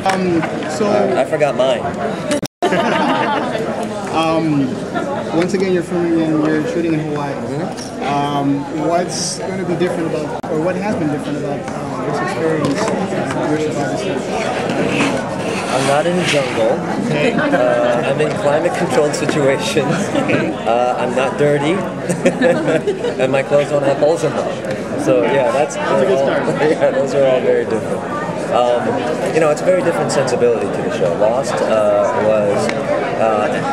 Thank you. I forgot mine. Once again, you're shooting in Hawaii. What's going to be different about, or what has been different about this experience? I'm not in the jungle. Okay. I'm in climate-controlled situations. I'm not dirty, and my clothes don't have holes in them. So yeah, that's a good start. Yeah, those are all very different. It's a very different sensibility to the show. Lost was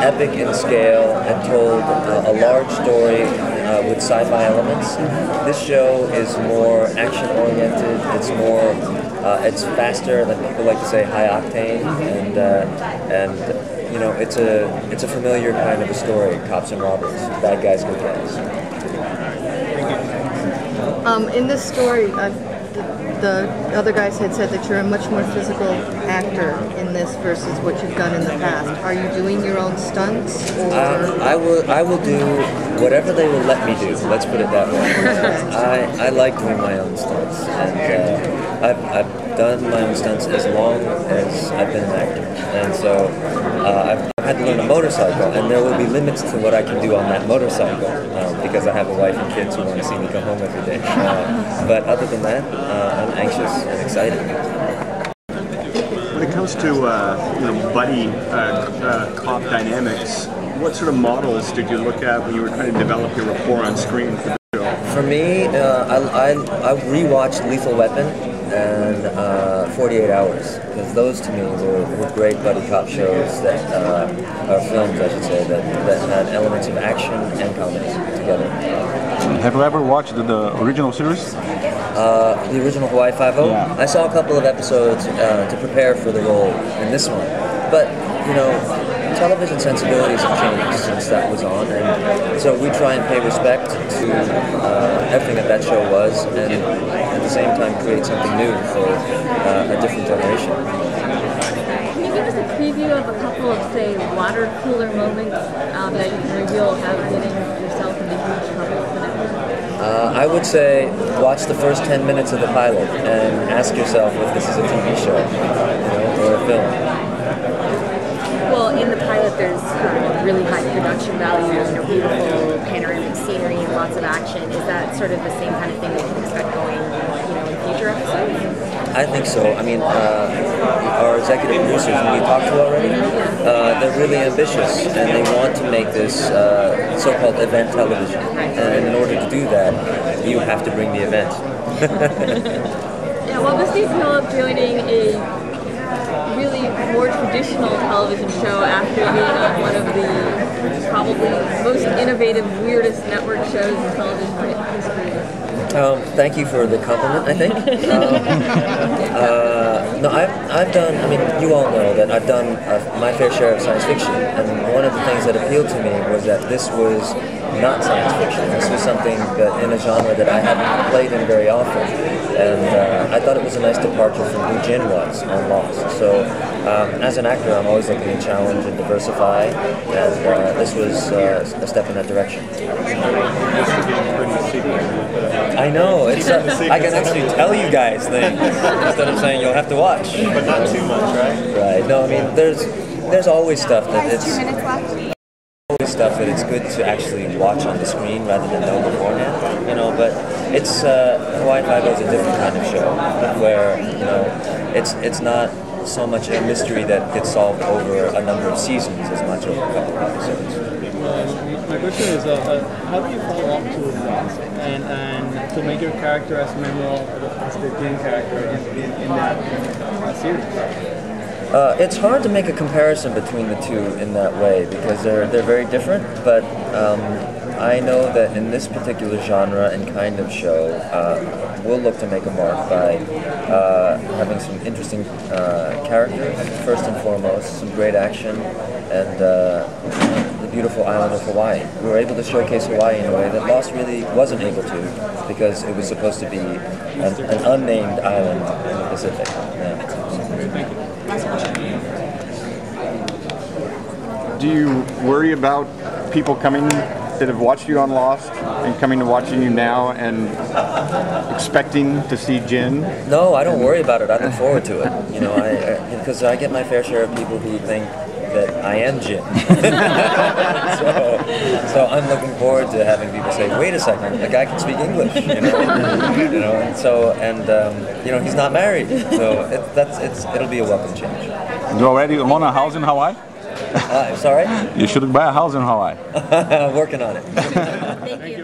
epic in scale and told a large story with sci-fi elements. This show is more action-oriented. It's more, it's faster, like people like to say, high octane, and it's a familiar kind of a story: cops and robbers, bad guys, good guys. In this story, the other guys had said that you're a much more physical actor in this versus what you've done in the past. Are you doing your own stunts? Or? I will do whatever they will let me do. Let's put it that way. I like doing my own stunts, and I've done my own stunts as long as I've been an actor, and so I've had to learn a motorcycle, and there will be limits to what I can do on that motorcycle because I have a wife and kids who want to see me come home every day. But other than that, I'm anxious and excited. When it comes to buddy cop dynamics, what sort of models did you look at when you were trying to develop your rapport on screen for the show? For me, I rewatched Lethal Weapon and 48 Hours, because those to me were great buddy cop shows or films, I should say, that had elements of action and comedy together. Have you ever watched the original series? The original Hawaii Five-0? Yeah. I saw a couple of episodes to prepare for the role in this one, but television sensibilities have changed since that was on, and so we try and pay respect to everything that show was, and at the same time create something new for a different generation. Can you give us a preview of a couple of, say, water cooler moments that you can reveal how getting yourself into huge trouble with the network? I would say watch the first 10 minutes of the pilot and ask yourself if this is a TV show, or a film. Well, in the pilot, there's really high production value, beautiful panoramic scenery and lots of action. Is that sort of the same kind of thing that you can expect going, in future episodes? I think so. I mean, our executive producers, who we talked to already, they're really ambitious, and they want to make this so-called event television. And in order to do that, you have to bring the event. Yeah, what was the appeal of joining a really more traditional television show after being on one of the probably most innovative, weirdest network shows in television history? Thank you for the compliment, I think. No, I've done, you all know that I've done my fair share of science fiction, and one of the things that appealed to me was that this was not science fiction. This was something that in a genre that I haven't played in very often, and I thought it was a nice departure from who Jin was on Lost. So as an actor, I'm always looking to challenge and diversify, and this was a step in that direction. I know, it's I can actually tell you guys things instead of saying you'll have to watch. But not too much, right? Right. No, there's always stuff that it's good to actually watch on the screen rather than know beforehand. But it's Hawaii Five-0 is a different kind of show where it's not so much a mystery that gets solved over a number of seasons as much over a couple of episodes. My question is, how do you follow up to Lost and to make your character as memorable as the Jin character in that series? It's hard to make a comparison between the two in that way because they're very different, but I know that in this particular genre and kind of show, we'll look to make a mark by having some interesting characters, first and foremost, some great action, and the beautiful island of Hawaii. We were able to showcase Hawaii in a way that Lost really wasn't able to because it was supposed to be an unnamed island in the Pacific. Yeah. Do you worry about people coming that have watched you on Lost and coming to watching you now and expecting to see Jin? No, I don't worry about it. I look forward to it. You know, because I get my fair share of people who think that I am Jin. so I'm looking forward to having people say, "Wait a second, the guy can speak English," you know. You know, he's not married, so it'll be a welcome change. You already own a house in Hawaii? Sorry? You should buy a house in Hawaii. Working on it. Thank you.